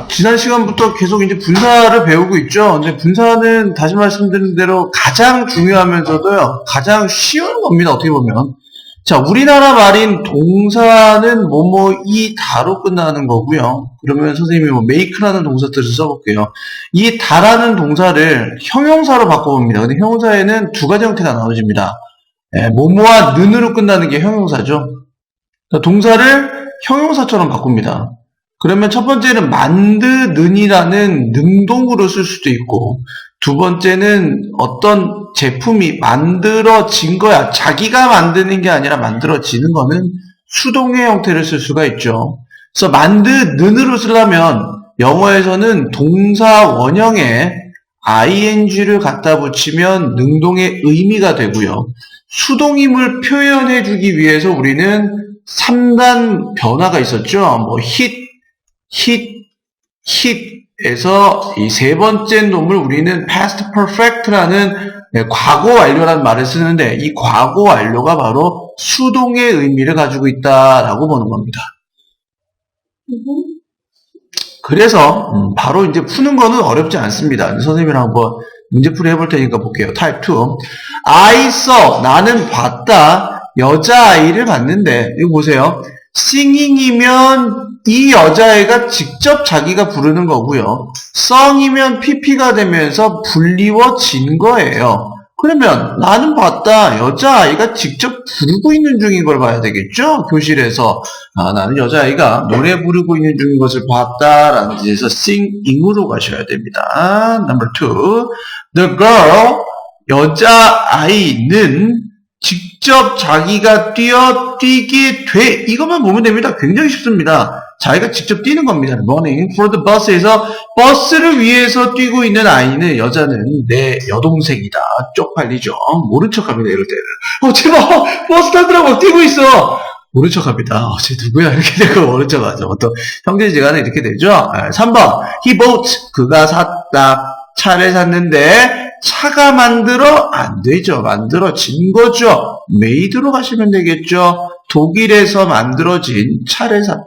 지난 시간부터 계속 이제 분사를 배우고 있죠. 근데 분사는 다시 말씀드린 대로 가장 중요하면서도요, 가장 쉬운 겁니다, 어떻게 보면. 자, 우리나라 말인 동사는 뭐뭐이 다로 끝나는 거고요. 그러면 선생님이 뭐 make라는 동사 뜻을 써볼게요. 이 다라는 동사를 형용사로 바꿔봅니다. 근데 형용사에는 두 가지 형태가 나눠집니다. 뭐뭐와 는으로 끝나는 게 형용사죠. 동사를 형용사처럼 바꿉니다. 그러면 첫 번째는 만드는이라는 능동으로 쓸 수도 있고, 두 번째는 어떤 제품이 만들어진 거야. 자기가 만드는 게 아니라 만들어지는 거는 수동의 형태를 쓸 수가 있죠. 그래서 만드는으로 쓰려면 영어에서는 동사 원형에 ing를 갖다 붙이면 능동의 의미가 되고요. 수동임을 표현해 주기 위해서 우리는 3단 변화가 있었죠. 뭐 hit에서 이 세 번째 놈을 우리는 past perfect라는 과거 완료라는 말을 쓰는데, 이 과거 완료가 바로 수동의 의미를 가지고 있다라고 보는 겁니다. 그래서 바로 이제 푸는 거는 어렵지 않습니다. 선생님이랑 한번 문제풀이 해볼 테니까 볼게요. 타입 2. I saw, 나는 봤다. 여자아이를 봤는데, 이거 보세요. singing이면 이 여자애가 직접 자기가 부르는 거고요. song이면 pp가 되면서 불리워진 거예요. 그러면 나는 봤다. 여자아이가 직접 부르고 있는 중인 걸 봐야 되겠죠? 교실에서. 나는 여자아이가 노래 부르고 있는 중인 것을 봤다라는 뜻에서 singing으로 가셔야 됩니다. Number 2. The girl, 여자아이는 직접 자기가 뛰게 돼. 이것만 보면 됩니다. 굉장히 쉽습니다. 자기가 직접 뛰는 겁니다. Running for the bus에서 버스를 위해서 뛰고 있는 아이는, 여자는 내 여동생이다. 쪽팔리죠. 모른 척합니다. 이럴 때는. 제발 버스 타더라고 뛰고 있어. 모른 척합니다. 쟤 누구야? 이렇게 되고 모른 척하죠. 보통 형제지간에 이렇게 되죠. 3번 He bought, 그가 샀다. 차를 샀는데 차가 안 되죠. 만들어진 거죠. made로 가시면 되겠죠. 독일에서 만들어진 차를 샀다.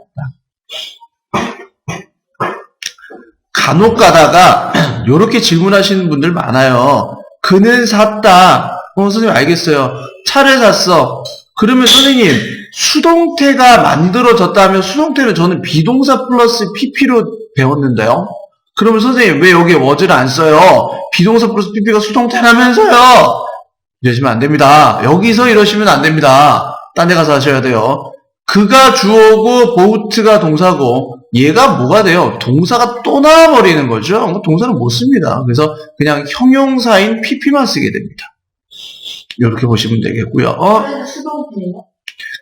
간혹 가다가 이렇게 질문하시는 분들 많아요. 그는 샀다. 선생님 알겠어요. 차를 샀어. 그러면 선생님 수동태가 만들어졌다면 수동태는 저는 비동사 플러스 pp로 배웠는데요. 그러면 선생님 왜 여기에 was를 안 써요? 비동사 플러스 pp가 수동태라면서요. 이러시면 안 됩니다. 여기서 이러시면 안 됩니다. 딴 데 가서 하셔야 돼요. 그가 주어고 bought가 동사고 얘가 뭐가 돼요? 동사가 또 나와버리는 거죠. 동사는 못 씁니다. 그래서 그냥 형용사인 pp만 쓰게 됩니다. 이렇게 보시면 되겠고요. 수동태예요?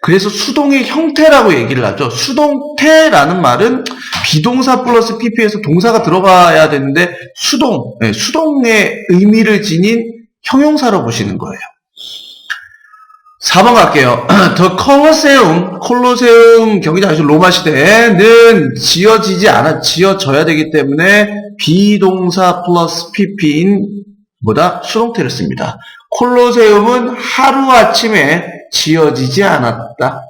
그래서 수동의 형태라고 얘기를 하죠. 수동태라는 말은 비동사 플러스 pp에서 동사가 들어가야 되는데 수동의 의미를 지닌 형용사로 보시는 거예요. 4번 갈게요. The 콜로세움 경기장 아시죠? 로마 시대는 지어져야 되기 때문에 비동사 플러스 pp인 수동태를 씁니다. 콜로세움은 하루아침에 지어지지 않았다.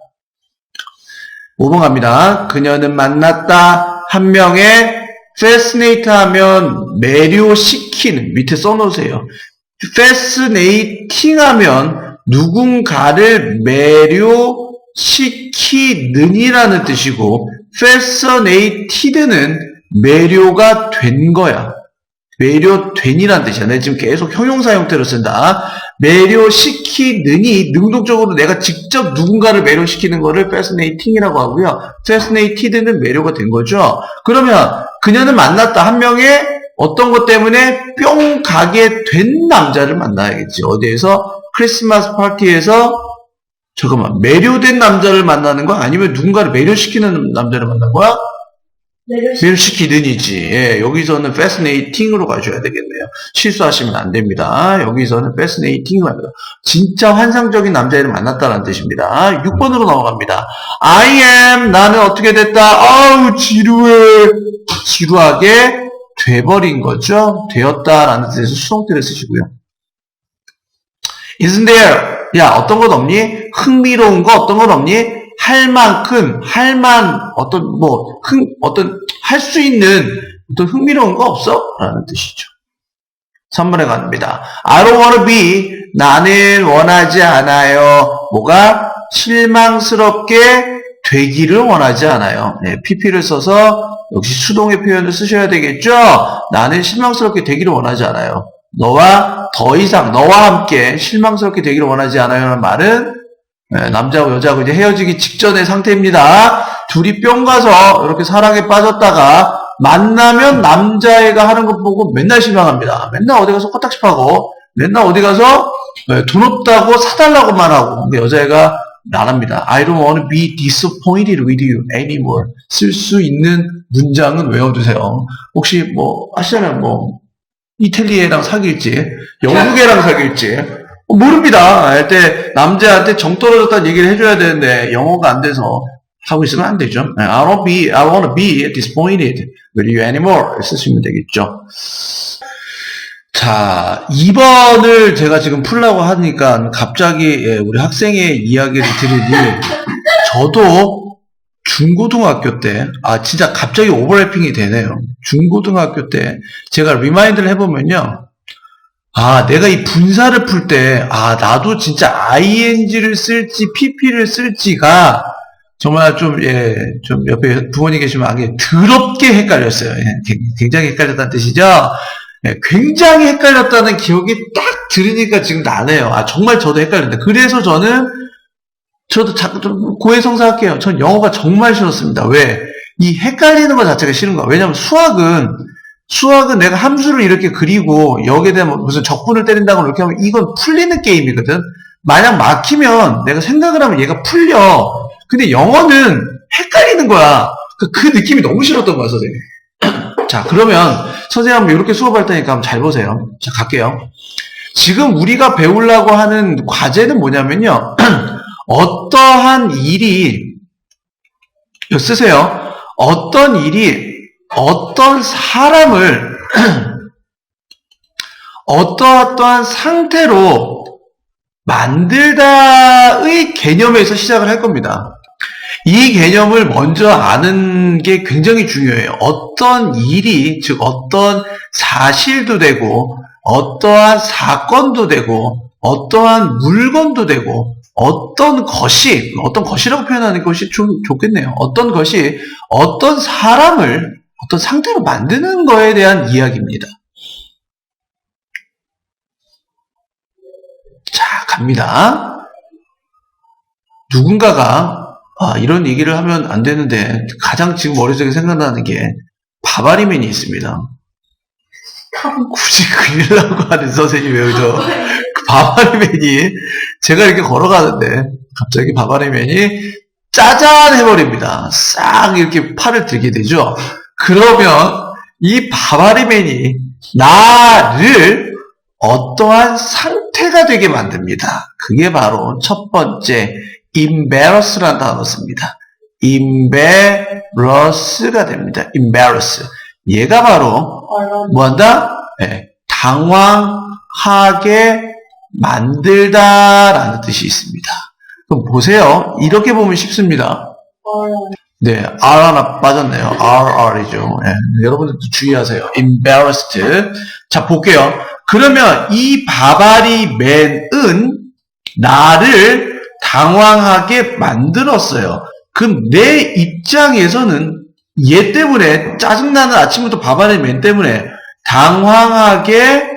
5번 갑니다. 그녀는 만났다. 한 명의 fascinate 하면 매료시키는, 밑에 써놓으세요. fascinating 하면 누군가를 매료시키는이라는 뜻이고, fascinated는 매료가 된 거야. 매료된이라는 뜻이야. 내가 지금 계속 형용사 형태로 쓴다. 매료시키는이 능동적으로 내가 직접 누군가를 매료시키는 거를 fascinating이라고 하고요. fascinated는 매료가 된 거죠. 그러면 그녀는 만났다. 한 명의 어떤 것 때문에 뿅 가게 된 남자를 만나야겠지. 어디에서? 크리스마스 파티에서 매료된 남자를 만나는 거야? 아니면 누군가를 매료시키는 남자를 만난 거야? 매료시키는이지. 예, 여기서는 fascinating으로 가셔야 되겠네요. 실수하시면 안 됩니다. 여기서는 fascinating으로 합니다. 진짜 환상적인 남자를 만났다는 뜻입니다. 6번으로 넘어갑니다. I am, 나는 어떻게 됐다? 지루하게 돼버린 거죠. 되었다라는 뜻에서 수동태를 쓰시고요. Isn't there? 야, 어떤 것 없니? 흥미로운 거 어떤 건 없니? 할 할 수 있는 어떤 흥미로운 거 없어? 라는 뜻이죠. 3번에 갑니다. I don't want to be, 나는 원하지 않아요. 뭐가? 실망스럽게 되기를 원하지 않아요. 네, PP를 써서 역시 수동의 표현을 쓰셔야 되겠죠? 나는 실망스럽게 되기를 원하지 않아요. 너와 더 이상, 너와 함께 실망스럽게 되기를 원하지 않아요. 라는 말은 남자하고 여자하고 이제 헤어지기 직전의 상태입니다. 둘이 뿅 가서 이렇게 사랑에 빠졌다가 만나면 남자애가 하는 것 보고 맨날 실망합니다. 맨날 어디 가서 코딱지 파고 맨날 어디 가서 돈 없다고 사달라고만 하고 근데 여자애가 말합니다. I don't want to be disappointed with you anymore. 쓸 수 있는 문장은 외워두세요. 혹시 뭐 아시잖아요. 뭐 이탈리아랑 사귈지 영국애랑 사귈지 모릅니다. 할 때 남자한테 정 떨어졌다는 얘기를 해줘야 되는데 영어가 안 돼서 하고 있으면 안 되죠. I want to be disappointed with you anymore. 쓰시면 되겠죠. 자, 2번을 제가 지금 풀라고 하니까 갑자기 우리 학생의 이야기를 들으니 저도 중고등학교 때, 진짜 갑자기 오버래핑이 되네요. 중고등학교 때 제가 리마인드를 해보면요. 내가 이 분사를 풀 때, 나도 진짜 ing를 쓸지 pp를 쓸지가 정말 좀 옆에 부모님 계시면 더럽게 헷갈렸어요. 굉장히 헷갈렸다는 뜻이죠. 굉장히 헷갈렸다는 기억이 딱 들으니까 지금 나네요. 정말 저도 헷갈린다. 그래서 저도 자꾸 좀 고해성사할게요. 전 영어가 정말 싫었습니다. 왜? 이 헷갈리는 것 자체가 싫은 거야. 왜냐면 수학은 내가 함수를 이렇게 그리고 여기에 대한 무슨 적분을 때린다고 이렇게 하면 이건 풀리는 게임이거든. 만약 막히면 내가 생각을 하면 얘가 풀려. 근데 영어는 헷갈리는 거야. 그 느낌이 너무 싫었던 거야, 선생님. 자, 그러면 선생님 한번 이렇게 수업할 테니까 한번 잘 보세요. 자, 갈게요. 지금 우리가 배우려고 하는 과제는 뭐냐면요. 어떠한 일이, 쓰세요. 어떤 일이 어떤 사람을 어떠한 상태로 만들다의 개념에서 시작을 할 겁니다. 이 개념을 먼저 아는 게 굉장히 중요해요. 어떤 일이, 즉 어떤 사실도 되고 어떠한 사건도 되고 어떠한 물건도 되고 어떤 것이라고 표현하는 것이 좀 좋겠네요. 어떤 것이 어떤 사람을 어떤 상태로 만드는 거에 대한 이야기입니다. 자, 갑니다. 누군가가 이런 얘기를 하면 안 되는데 가장 지금 머릿속에 생각나는 게 바바리맨이 있습니다. 굳이 그리려고 하는 선생님이 왜죠? 그 바바리맨이 제가 이렇게 걸어가는데 갑자기 바바리맨이 짜잔 해버립니다. 싹 이렇게 팔을 들게 되죠. 그러면 이 바바리맨이 나를 어떠한 상태가 되게 만듭니다. 그게 바로 첫 번째 embarrass라는 단어 씁니다. embarrass가 됩니다. embarrass. 얘가 바로 뭐한다? 당황하게 만들다라는 뜻이 있습니다. 그럼 보세요. 이렇게 보면 쉽습니다. 네, R 하나 빠졌네요. RR이죠. 여러분들도 주의하세요. embarrassed. 자, 볼게요. 그러면 이 바바리맨은 나를 당황하게 만들었어요. 그럼 내 입장에서는 얘 때문에 짜증나는 아침부터 바바리맨 때문에 당황하게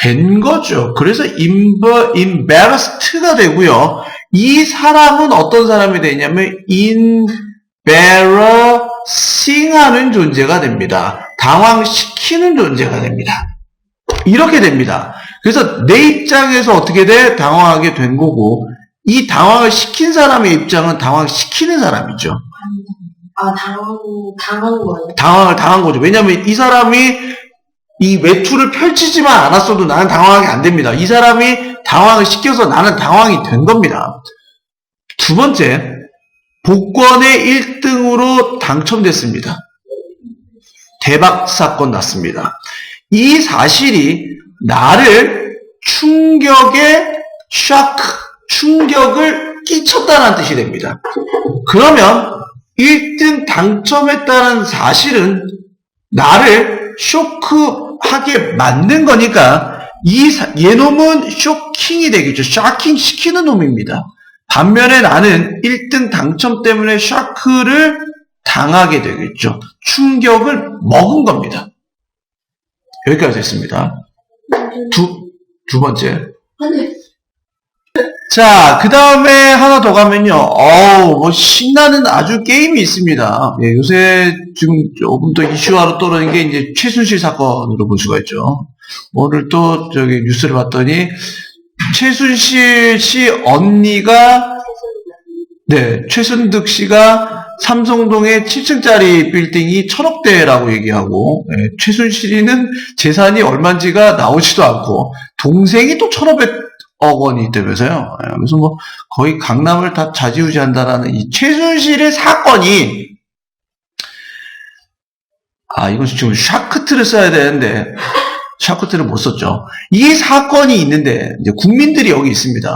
된 거죠. 그래서 embarrassed가 되고요. 이 사람은 어떤 사람이 되냐면 embarrassing하는 존재가 됩니다. 당황시키는 존재가 됩니다. 이렇게 됩니다. 그래서 내 입장에서 어떻게 돼? 당황하게 된 거고 이 당황을 시킨 사람의 입장은 당황시키는 사람이죠. 당한 거죠. 왜냐하면 이 사람이 이 외투를 펼치지만 않았어도 나는 당황하게 안 됩니다. 이 사람이 당황을 시켜서 나는 당황이 된 겁니다. 두 번째, 복권의 1등으로 당첨됐습니다. 대박 사건 났습니다. 이 사실이 나를 충격을 끼쳤다는 뜻이 됩니다. 그러면 1등 당첨했다는 사실은 나를 쇼크하게 만든 거니까 얘놈은 쇼킹이 되겠죠. 쇼킹 시키는 놈입니다. 반면에 나는 1등 당첨 때문에 쇼크를 당하게 되겠죠. 충격을 먹은 겁니다. 여기까지 됐습니다. 두 번째. 자, 그 다음에 하나 더 가면요. 뭐 신나는 아주 게임이 있습니다. 예, 요새 지금 조금 더 이슈화로 떠오르는 게 이제 최순실 사건으로 볼 수가 있죠. 오늘 또 저기 뉴스를 봤더니 최순실 씨 언니가 최순득 씨가 삼성동의 7층짜리 빌딩이 1,000억대라고 얘기하고, 최순실이는 재산이 얼마인지가 나오지도 않고, 동생이 또 1,500억 원이 있다면서요. 그래서 뭐, 거의 강남을 다 좌지우지한다라는 이 최순실의 사건이, 이건 지금 샤크트를 써야 되는데, 샤크트를 못 썼죠. 이 사건이 있는데, 이제 국민들이 여기 있습니다.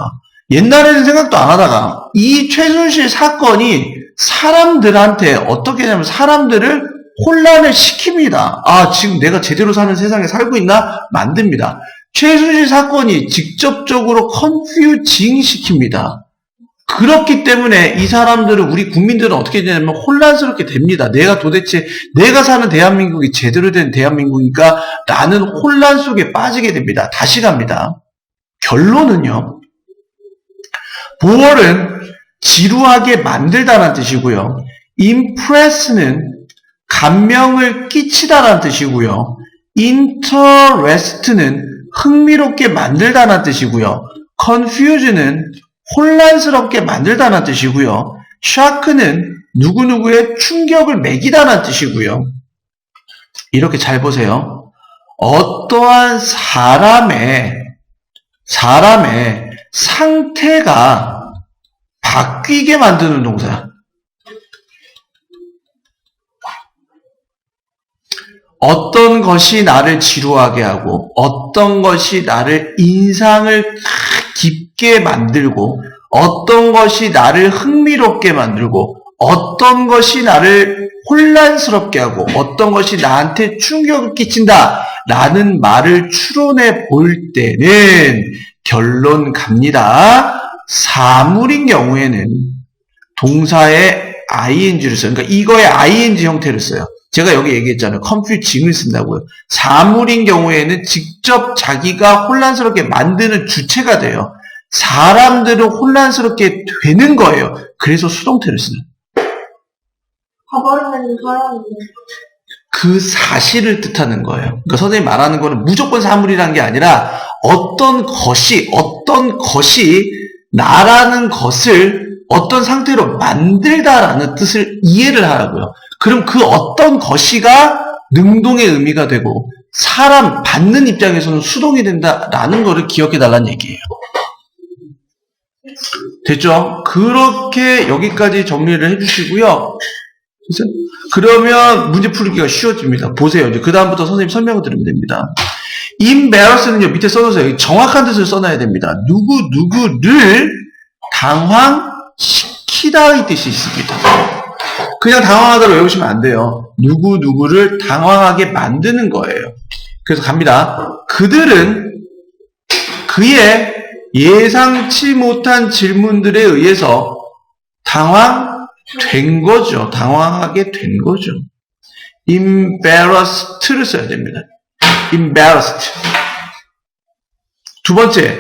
옛날에는 생각도 안 하다가 이 최순실 사건이 사람들한테 어떻게 하냐면 사람들을 혼란을 시킵니다. 지금 내가 제대로 사는 세상에 살고 있나? 만듭니다. 최순실 사건이 직접적으로 컨퓨징 시킵니다. 그렇기 때문에 이 사람들은 우리 국민들은 어떻게 되냐면 혼란스럽게 됩니다. 내가 사는 대한민국이 제대로 된 대한민국이니까 나는 혼란 속에 빠지게 됩니다. 다시 갑니다. 결론은요. 보월은 지루하게 만들다라는 뜻이고요. impress는 감명을 끼치다라는 뜻이고요. interest는 흥미롭게 만들다라는 뜻이고요. confuse는 혼란스럽게 만들다라는 뜻이고요. shock는 누구누구의 충격을 매기다라는 뜻이고요. 이렇게 잘 보세요. 어떠한 사람의 상태가 바뀌게 만드는 동사. 어떤 것이 나를 지루하게 하고, 어떤 것이 나를 인상을 깊게 만들고, 어떤 것이 나를 흥미롭게 만들고, 어떤 것이 나를 혼란스럽게 하고, 어떤 것이 나한테 충격을 끼친다 라는 말을 추론해 볼 때는 결론 갑니다. 사물인 경우에는 동사에 ing를 써요. 그러니까 이거에 ing 형태를 써요. 제가 여기 얘기했잖아요. 컴퓨팅을 쓴다고요. 사물인 경우에는 직접 자기가 혼란스럽게 만드는 주체가 돼요. 사람들은 혼란스럽게 되는 거예요. 그래서 수동태를 쓰는. 가버리는 사람인데. 그 사실을 뜻하는 거예요. 그러니까 선생님이 말하는 거는 무조건 사물이라는 게 아니라 어떤 것이 나라는 것을 어떤 상태로 만들다라는 뜻을 이해를 하라고요. 그럼 그 어떤 것이가 능동의 의미가 되고 사람 받는 입장에서는 수동이 된다라는 거를 기억해 달라는 얘기예요. 됐죠? 그렇게 여기까지 정리를 해주시고요. 그러면 문제 풀기가 쉬워집니다. 보세요. 이제 그 다음부터 선생님 설명을 드리면 됩니다. embarrass는요, 밑에 써놓으세요. 정확한 뜻을 써놔야 됩니다. 누구를 당황시키다 이 뜻이 있습니다. 그냥 당황하다로 외우시면 안 돼요. 누구를 당황하게 만드는 거예요. 그래서 갑니다. 그들은 그의 예상치 못한 질문들에 의해서 당황된 거죠. 당황하게 된 거죠. embarrassed를 써야 됩니다. embarrassed. 두 번째,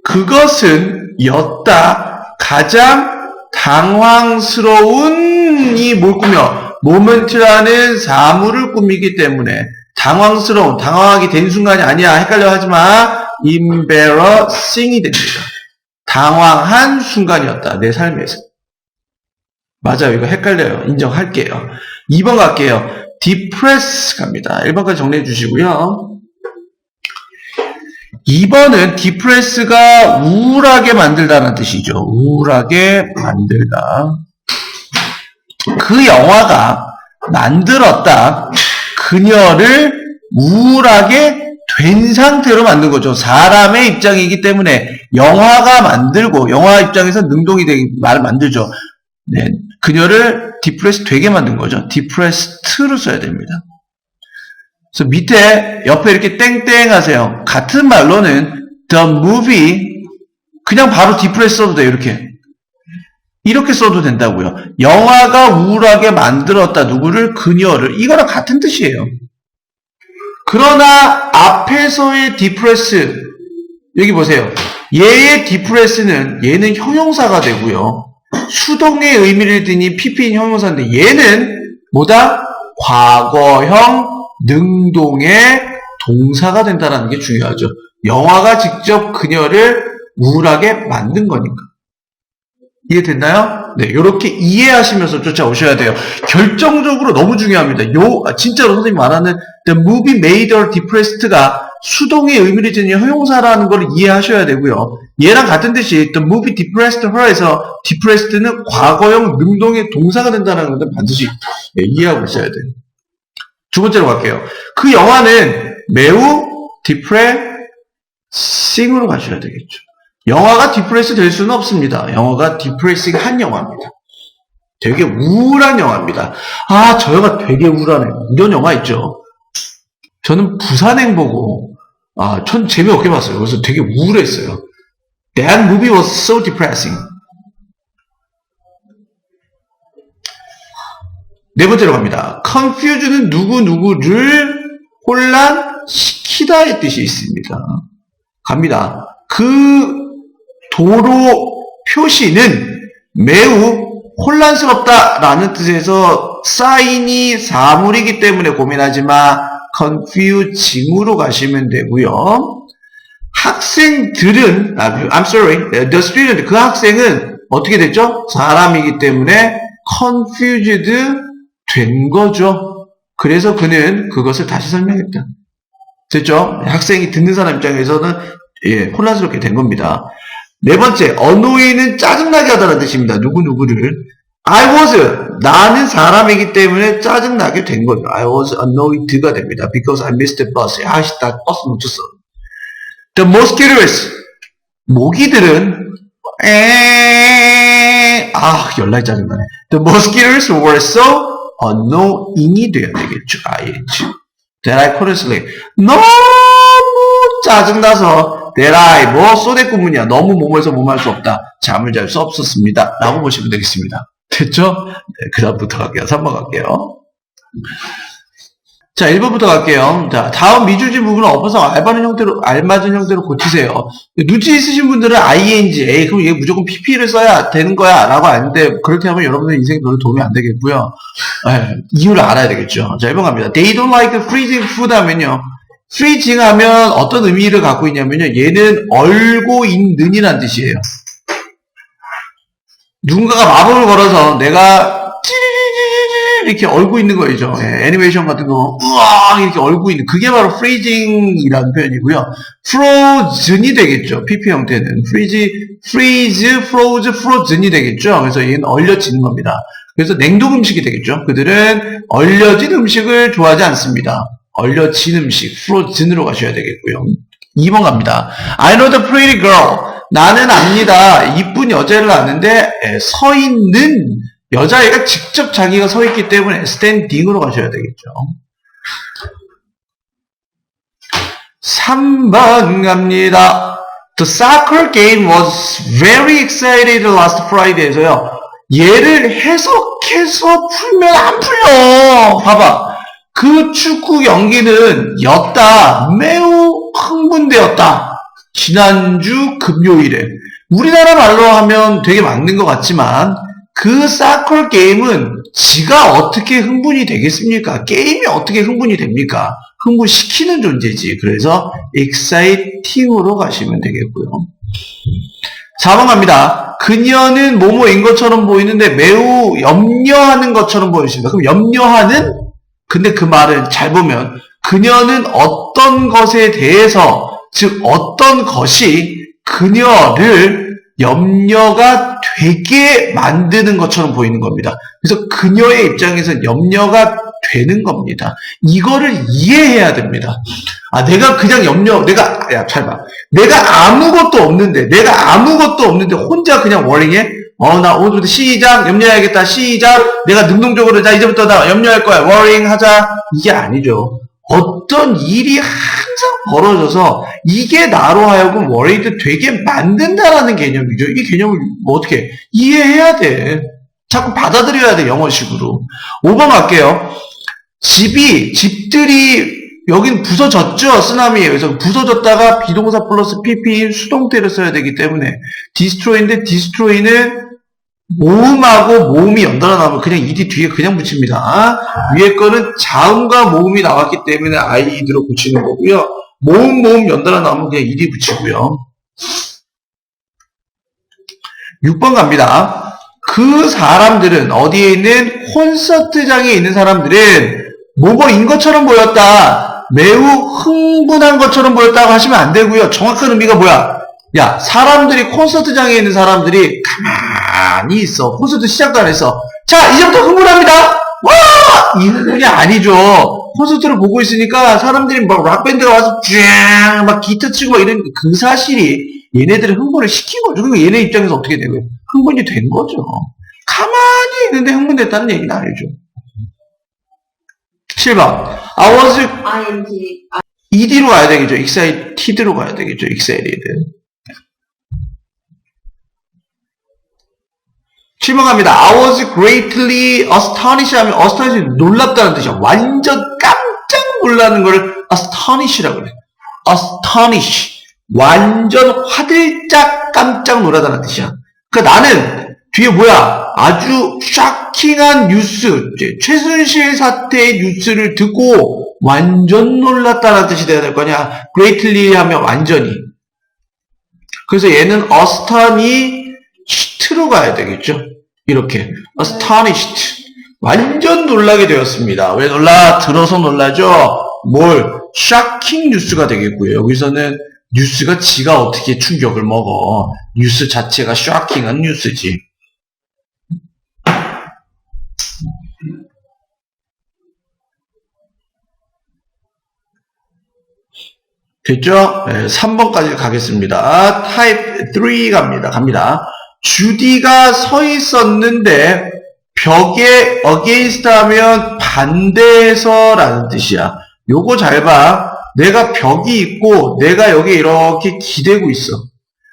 그것은 였다. 가장 당황스러운 이 뭘 꾸며? 모멘트라는 사물을 꾸미기 때문에 당황하게 된 순간이 아니야. 헷갈려 하지 마. embarrassing이 됩니다. 당황한 순간이었다. 내 삶에서. 맞아요. 이거 헷갈려요. 인정할게요. 2번 갈게요. depress 갑니다. 1번까지 정리해 주시고요. 2번은 depress가 우울하게 만들다는 뜻이죠. 우울하게 만들다. 그 영화가 만들었다. 그녀를 우울하게 된 상태로 만든 거죠. 사람의 입장이기 때문에 영화가 만들고 영화 입장에서 능동이 되게 말을 만들죠. 네. 그녀를 depressed 되게 만든 거죠. depressed로 써야 됩니다. 그래서 밑에 옆에 이렇게 땡땡 하세요. 같은 말로는 the movie 그냥 바로 depressed 써도 돼요. 이렇게 써도 된다고요. 영화가 우울하게 만들었다. 누구를? 그녀를. 이거랑 같은 뜻이에요. 그러나 앞에서의 depress 여기 보세요. 얘의 depress는 얘는 형용사가 되고요. 수동의 의미를 띠니 pp인 형용사인데 얘는 뭐다? 과거형 능동의 동사가 된다는 게 중요하죠. 영화가 직접 그녀를 우울하게 만든 거니까. 이해됐나요? 네, 이렇게 이해하시면서 쫓아오셔야 돼요. 결정적으로 너무 중요합니다. 진짜로 선생님 말하는 the movie made her depressed가 수동의 의미를 지닌 형용사라는 걸 이해하셔야 되고요. 얘랑 같은 뜻이 the movie depressed her에서 depressed는 과거형 능동의 동사가 된다는 것을 반드시 이해하고 있어야 돼요. 두 번째로 갈게요. 그 영화는 매우 depressing으로 가셔야 되겠죠. 영화가 디프레스 될 수는 없습니다. 영화가 디프레싱한 영화입니다. 되게 우울한 영화입니다. 아, 저 영화 되게 우울하네. 이런 영화 있죠. 저는 부산행 보고 전 재미없게 봤어요. 그래서 되게 우울했어요. That movie was so depressing. 네 번째로 갑니다. confuse는 누구누구를 혼란시키다의 뜻이 있습니다. 갑니다. 그 도로 표시는 매우 혼란스럽다라는 뜻에서 사인이 사물이기 때문에 고민하지 마. confusing으로 가시면 되고요. 학생들은 I'm sorry, the student 그 학생은 어떻게 됐죠? 사람이기 때문에 confused 된 거죠. 그래서 그는 그것을 다시 설명했다. 됐죠? 학생이 듣는 사람 입장에서는 혼란스럽게 된 겁니다. 네 번째, annoy는 짜증나게 하다는 뜻입니다. 누구누구를. I was, 나는 사람이기 때문에 짜증나게 된 거죠. I was annoyed가 됩니다. Because I missed the bus. 나 버스 놓쳤어. The mosquitoes, 모기들은 연락이 짜증나네. The mosquitoes were so annoying이 돼야 되겠죠. IH. That I couldn't sleep. 너무 짜증나서 that I, 쏘대구문이야. 너무 몸에서 몸할 수 없다. 잠을 잘 수 없었습니다. 라고 보시면 되겠습니다. 됐죠? 네, 그 다음부터 갈게요. 3번 갈게요. 자, 1번부터 갈게요. 자, 다음 미주지 부분은 엎어서 알맞은 형태로 고치세요. 눈치 있으신 분들은 ing, 그럼 얘 무조건 pp를 써야 되는 거야. 라고 하는데, 그렇게 하면 여러분들 인생에 별로 도움이 안 되겠고요. 이유를 알아야 되겠죠. 자, 1번 갑니다. They don't like freezing food 하면요. freezing 하면 어떤 의미를 갖고 있냐면요. 얘는 얼고 있는이란 뜻이에요. 누군가가 마법을 걸어서 내가 이렇게 얼고 있는 거죠. 애니메이션 같은 거 우와 이렇게 얼고 있는 그게 바로 freezing이라는 표현이고요. frozen이 되겠죠. pp 형태는 freeze, frozen이 되겠죠. 그래서 얘는 얼려지는 겁니다. 그래서 냉동 음식이 되겠죠. 그들은 얼려진 음식을 좋아하지 않습니다. 얼려진 음식, frozen으로 가셔야 되겠고요. 2번 갑니다. I know the pretty girl. 나는 압니다. 이쁜 여자를 아는데 서 있는 여자애가 직접 자기가 서 있기 때문에 standing으로 가셔야 되겠죠. 3번 갑니다. The soccer game was very excited last Friday에서요. 얘를 해석해서 풀면 안 풀려. 봐봐. 그 축구 경기는 매우 흥분되었다. 지난주 금요일에. 우리나라 말로 하면 되게 맞는 것 같지만 그 사커 게임은 지가 어떻게 흥분이 되겠습니까? 게임이 어떻게 흥분이 됩니까? 흥분시키는 존재지. 그래서 exciting으로 가시면 되겠고요. 4번 갑니다. 그녀는 뭐뭐인 것처럼 보이는데 매우 염려하는 것처럼 보이십니다. 그럼 염려하는? 근데 그 말은 잘 보면 그녀는 어떤 것에 대해서 즉 어떤 것이 그녀를 염려가 되게 만드는 것처럼 보이는 겁니다. 그래서 그녀의 입장에서는 염려가 되는 겁니다. 이거를 이해해야 됩니다. 내가 그냥 잘 봐. 내가 아무것도 없는데 혼자 그냥 워링해? 나 오늘부터 시작, 염려해야겠다, 시작, 내가 능동적으로, 자, 이제부터 나 염려할 거야, 워링 하자. 이게 아니죠. 어떤 일이 항상 벌어져서 이게 나로 하여금 워리드 되게 만든다라는 개념이죠. 이 개념을 뭐 어떻게 이해해야 돼. 자꾸 받아들여야 돼, 영어식으로. 5번 갈게요. 집들이, 여긴 부서졌죠? 쓰나미에. 그래서 부서졌다가 비동사 플러스 PP 수동태를 써야 되기 때문에 destroy인데 destroy는 모음하고 모음이 연달아 나오면 그냥 ed 뒤에 그냥 붙입니다. 위에 거는 자음과 모음이 나왔기 때문에 id로 붙이는 거고요. 모음 연달아 나오면 그냥 ed 붙이고요. 6번 갑니다. 그 사람들은 어디에 있는 콘서트장에 있는 사람들은 뭐뭐인 것처럼 보였다. 매우 흥분한 것처럼 보였다고 하시면 안 되고요. 정확한 의미가 뭐야? 야, 사람들이 콘서트장에 있는 사람들이 가만히 있어. 콘서트 시작도 안 했어. 자, 이제부터 흥분합니다. 와! 이 흥분이 아니죠. 콘서트를 보고 있으니까 사람들이 막 락밴드가 와서 쫙 막 기타 치고 막 이런 그 사실이 얘네들을 흥분을 시킨 거죠. 그리고 얘네 입장에서 어떻게 되고요? 흥분이 된 거죠. 가만히 있는데 흥분됐다는 얘기는 아니죠. 7번. I was ing. ed로 가야 되겠죠. excited로 가야 되겠죠. excited. 7번 갑니다. I was greatly astonished 하면 astonish 놀랍다는 뜻이야. 완전 깜짝 놀라는 걸 astonish라고 그래. astonish. 완전 화들짝 깜짝 놀라다는 뜻이야. 그러니까 나는 뒤에 뭐야? 아주 샤킹한 뉴스, 최순실 사태의 뉴스를 듣고 완전 놀랐다는 뜻이 돼야 될 거냐? greatly 하면 완전히. 그래서 얘는 astonished로 가야 되겠죠. 이렇게 astonished. 완전 놀라게 되었습니다. 왜 놀라? 들어서 놀라죠? 뭘? shocking 뉴스가 되겠고요. 여기서는 뉴스가 지가 어떻게 충격을 먹어. 뉴스 자체가 shocking한 뉴스지. 됐죠? 네, 3번까지 가겠습니다. 타입 3 갑니다. 주디가 서 있었는데 벽에 against 하면 반대해서 라는 뜻이야. 요거 잘 봐. 내가 벽이 있고 내가 여기 이렇게 기대고 있어.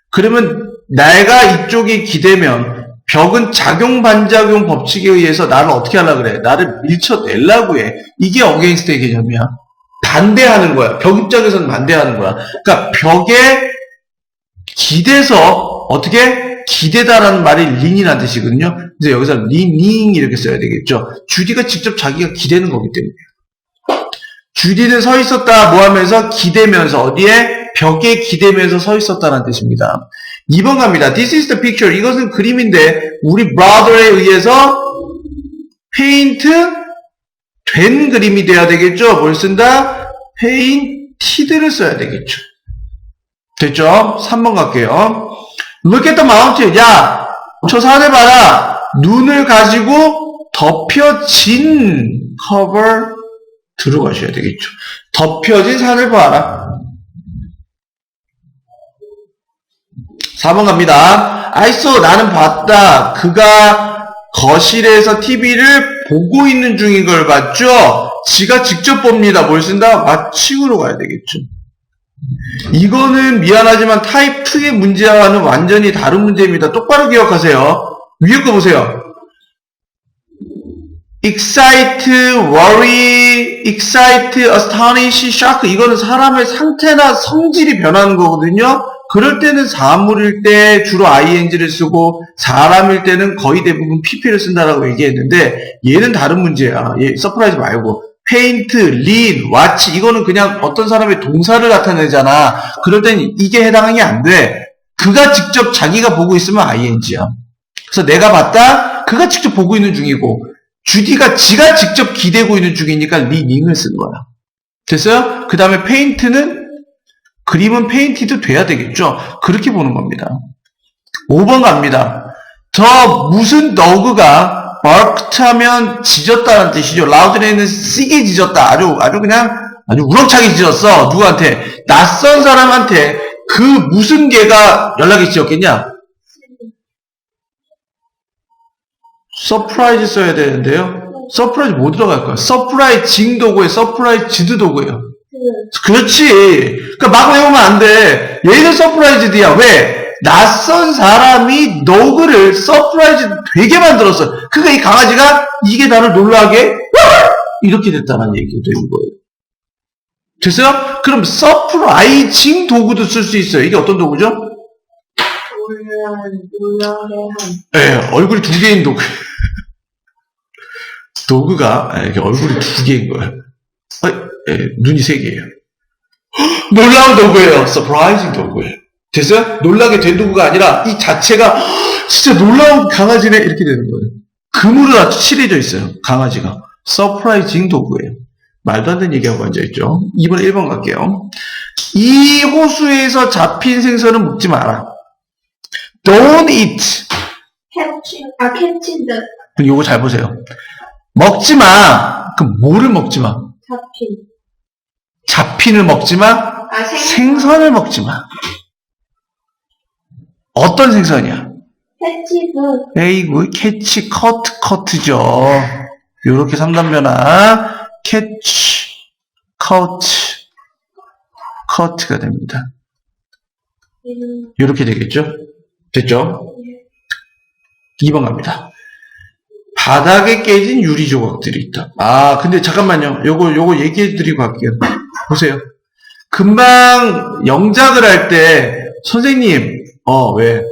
그러면 내가 이쪽에 기대면 벽은 작용-반작용 법칙에 의해서 나를 어떻게 하려고 그래? 나를 밀쳐내려고 해. 이게 against의 개념이야. 반대하는 거야. 벽 입장에서는 반대하는 거야. 그러니까 벽에 기대서 어떻게? 기대다라는 말이 lean이라는 뜻이거든요. 그래서 여기서 leaning 이렇게 써야 되겠죠. 주디가 직접 자기가 기대는 거기 때문에. 주디는 서 있었다 뭐 하면서 기대면서 어디에? 벽에 기대면서 서 있었다는 뜻입니다. 2번 갑니다. This is the picture. 이것은 그림인데 우리 brother에 의해서 페인트 된 그림이 돼야 되겠죠. 뭘 쓴다? painted를 써야 되겠죠. 됐죠? 3번 갈게요. Look at the mountain. 야, 저 산을 봐라. 눈을 가지고 덮여진 cover 들어가셔야 되겠죠. 덮여진 산을 봐라. 4번 갑니다. I saw. 나는 봤다. 그가 거실에서 TV를 보고 있는 중인 걸 봤죠? 지가 직접 봅니다. 뭘 쓴다? watching으로 가야 되겠죠. 이거는 미안하지만 타입 2의 문제와는 완전히 다른 문제입니다. 똑바로 기억하세요. 위에 거 보세요. excite, worry, excite, astonish, shock. 이거는 사람의 상태나 성질이 변하는 거거든요. 그럴 때는 사물일 때 주로 ing를 쓰고 사람일 때는 거의 대부분 pp를 쓴다라고 얘기했는데 얘는 다른 문제야. 얘 서프라이즈 말고. paint, lean, watch 이거는 그냥 어떤 사람의 동사를 나타내잖아. 그럴 땐 이게 해당이 안 돼. 그가 직접 자기가 보고 있으면 ing야. 그래서 내가 봤다. 그가 직접 보고 있는 중이고 주디가 지가 직접 기대고 있는 중이니까 leaning을 쓴 거야. 됐어요? 그 다음에 paint는 그림은 페인티드 돼야 되겠죠. 그렇게 보는 겁니다. 5번 갑니다. 저 무슨 너그가 barked 하면 짖었다는 뜻이죠. loudly는 세게 짖었다. 아주 우렁차게 짖었어. 누구한테? 낯선 사람한테. 그 무슨 개가 연락이 짖었겠냐? 서프라이즈 써야 되는데요. 서프라이즈 뭐 들어갈까요? 서프라이징 도구에 서프라이즈드 도구예요. 그렇지. 그러니까 막 외우면 안 돼. 얘는 서프라이즈드야. 왜? 낯선 사람이 너구를 서프라이즈 되게 만들었어. 그러니까 이 강아지가 이게 나를 놀라게 이렇게 됐다는 얘기가 되는 거예요. 됐어요? 그럼 서프라이징 도구도 쓸 수 있어요. 이게 어떤 도구죠? 네, 얼굴이 두 개인 도구. 도구가 이렇게 얼굴이 두 개인 거예요. 눈이 세 개예요. 놀라운 도구예요. 서프라이징 도구예요. 됐어요? 놀라게 된 도구가 아니라 이 자체가 진짜 놀라운 강아지네 이렇게 되는 거예요. 금으로 다 칠해져 있어요. 강아지가. 서프라이징 도구예요. 말도 안 되는 얘기하고 앉아있죠. 2번 1번 갈게요. 이 호수에서 잡힌 생선은 먹지 마라. Don't eat. catching the 그럼 요거 잘 보세요. 먹지 마. 그럼 뭐를 먹지 마? 잡힌을 먹지 마. 생선을 먹지 마. 어떤 생선이야? 에이구, 캐치, 커트죠. 요렇게 3단 변화. 캐치, 커트가 됩니다. 요렇게 되겠죠? 됐죠? 2번 갑니다. 바닥에 깨진 유리 조각들이 있다. 근데 잠깐만요. 요거 얘기해 드리고 갈게요. 보세요. 금방 영작을 할 때, 선생님, 왜?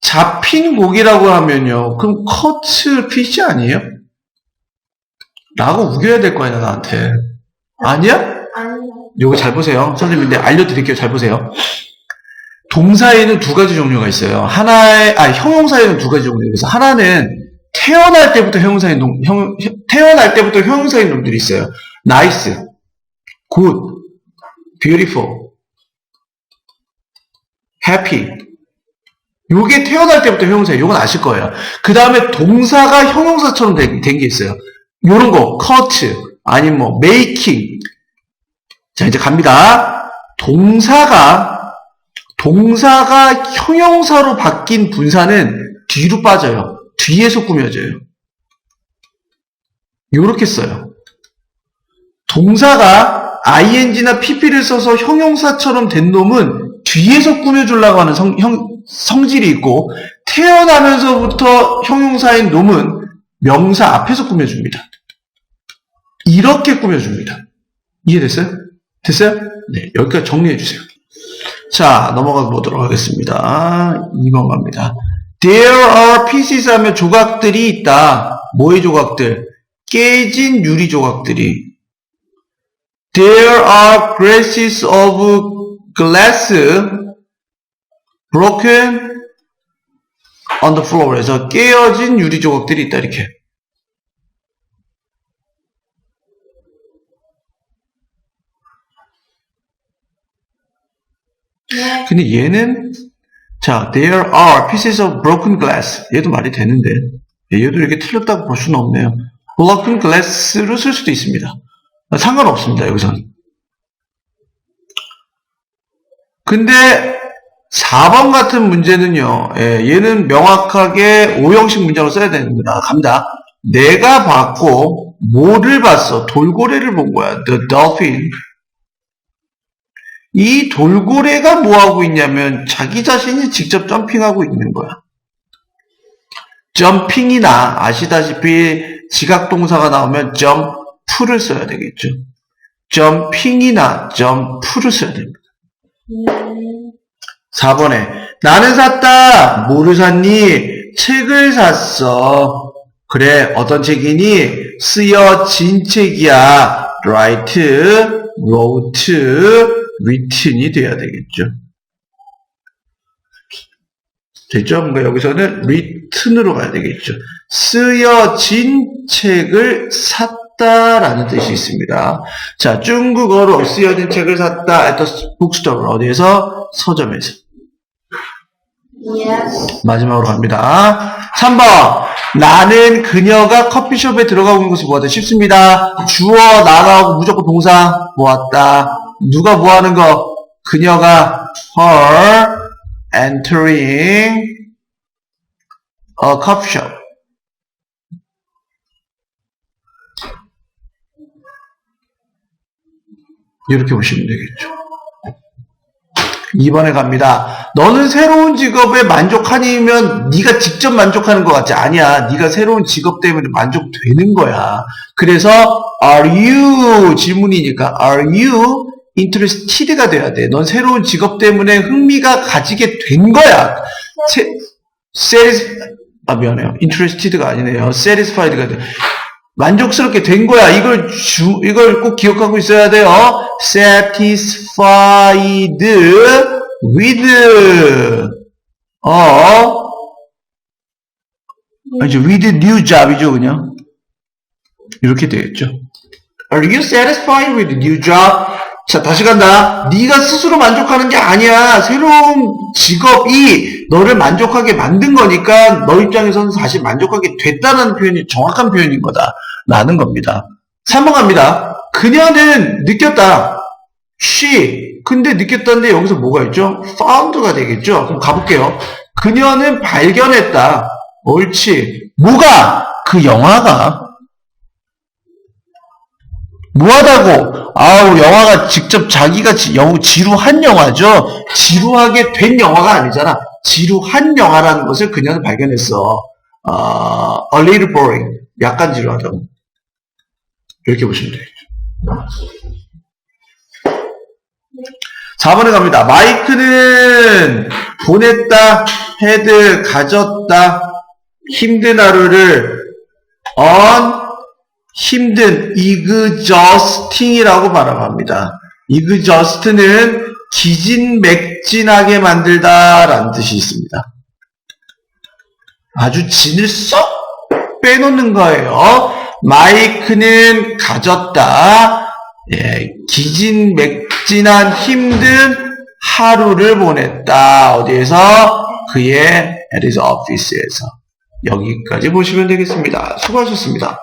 잡힌 고기라고 하면요. 그럼 커트 피시 아니에요? 라고 우겨야 될 거 아니야, 나한테. 아니야? 요거 잘 보세요. 선생님, 근데 알려드릴게요. 잘 보세요. 동사에는 두 가지 종류가 있어요. 형용사에는 두 가지 종류가 있어요. 하나는 태어날 때부터 형용사인 놈들이 있어요. nice, good, beautiful, happy. 요게 태어날 때부터 형용사예요. 요건 아실 거예요. 그 다음에 동사가 형용사처럼 된 게 있어요. 요런 거, cut, 아니면 뭐, making. 자, 이제 갑니다. 동사가 형용사로 바뀐 분사는 뒤로 빠져요. 뒤에서 꾸며져요. 요렇게 써요. 동사가 ing나 pp를 써서 형용사처럼 된 놈은 뒤에서 꾸며주려고 하는 성질이 있고, 태어나면서부터 형용사인 놈은 명사 앞에서 꾸며줍니다. 이렇게 꾸며줍니다. 이해됐어요? 됐어요? 네, 여기까지 정리해주세요. 자, 넘어가 보도록 하겠습니다. 2번 갑니다. There are pieces 하면 조각들이 있다. 뭐의 조각들? 깨진 유리 조각들이. There are pieces of glass broken on the floor. 에서 깨어진 유리 조각들이 있다. 이렇게. 근데 얘는 자, there are pieces of broken glass. 얘도 말이 되는데 얘도 이렇게 틀렸다고 볼 수는 없네요. broken glass로 쓸 수도 있습니다. 상관없습니다. 여기서는. 근데 4번 같은 문제는요. 얘는 명확하게 5형식 문장으로 써야 됩니다. 갑니다. 내가 봤고 뭐를 봤어? 돌고래를 본 거야. The dolphin. 이 돌고래가 뭐하고 있냐면 자기 자신이 직접 점핑하고 있는 거야. 점핑이나 아시다시피 지각동사가 나오면 점프를 써야 되겠죠. 점핑이나 점프를 써야 됩니다. 4번에 나는 샀다. 뭐를 샀니? 책을 샀어. 그래, 어떤 책이니? 쓰여진 책이야. write, wrote, written이 돼야 되겠죠. 됐죠? 그러니까 여기서는 written으로 가야 되겠죠. 쓰여진 책을 샀다라는 뜻이 있습니다. 자, 중국어로 쓰여진 책을 샀다. at the bookstore. 어디에서? 서점에서. Yes. 마지막으로 갑니다. 3번. 나는 그녀가 커피숍에 들어가고 있는 것을 보았다. 쉽습니다. 주어 나가고 무조건 동사 보았다. 누가 뭐 하는 거? 그녀가 her entering a coffee shop. 이렇게 보시면 되겠죠. 2번에 갑니다. 너는 새로운 직업에 만족하니면 네가 직접 만족하는 것 같지? 아니야. 네가 새로운 직업 때문에 만족되는 거야. 그래서 are you 질문이니까 are you interested가 돼야 돼. 넌 새로운 직업 때문에 흥미가 가지게 된 거야. 미안해요. interested가 아니네요. satisfied가 돼. 만족스럽게 된 거야. 이걸 꼭 기억하고 있어야 돼요. satisfied with, with new job이죠, 그냥. 이렇게 되겠죠. Are you satisfied with new job? 자, 다시 간다. 네가 스스로 만족하는 게 아니야. 새로운 직업이 너를 만족하게 만든 거니까 너 입장에서는 사실 만족하게 됐다는 표현이 정확한 표현인 거다. 라는 겁니다. 3번 갑니다. 그녀는 느꼈다. she. 근데 느꼈다는데 여기서 뭐가 있죠? found가 되겠죠? 그럼 가볼게요. 그녀는 발견했다. 옳지. 뭐가? 그 영화가. 뭐하다고? 영화가 직접 자기가 지루한 영화죠? 지루하게 된 영화가 아니잖아. 지루한 영화라는 것을 그녀는 발견했어. A little boring. 약간 지루하다고. 이렇게 보시면 되겠죠. 4번에 갑니다. 마이크는 보냈다, had, 가졌다, 힘든 하루를 힘든 exhausting이라고 말합니다. exhaust는 기진맥진하게 만들다 라는 뜻이 있습니다. 아주 진을 쏙 빼놓는 거예요. 마이크는 가졌다. 기진맥진한 힘든 하루를 보냈다. 어디에서? 그의 at his office에서. 여기까지 보시면 되겠습니다. 수고하셨습니다.